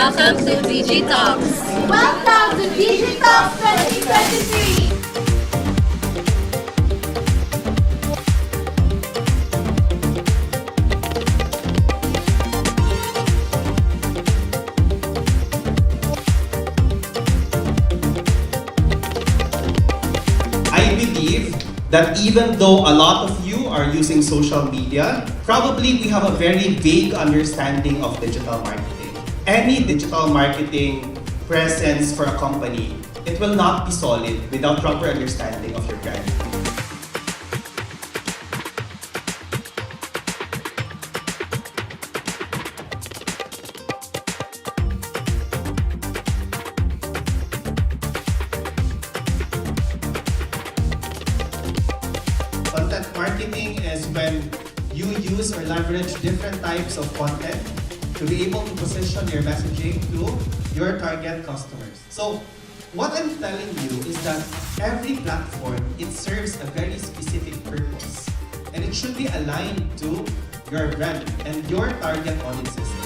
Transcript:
Welcome to DigiTalks! Welcome to DigiTalks 2023! I believe that even though a lot of you are using social media, probably we have a very vague understanding of digital marketing. Any digital marketing presence for a company, it will not be solid without proper understanding of your brand. Content marketing is when you use or leverage different types of content to be able to position your messaging to your target customers. So what I'm telling you is that every platform, it serves a very specific purpose and it should be aligned to your brand and your target audiences.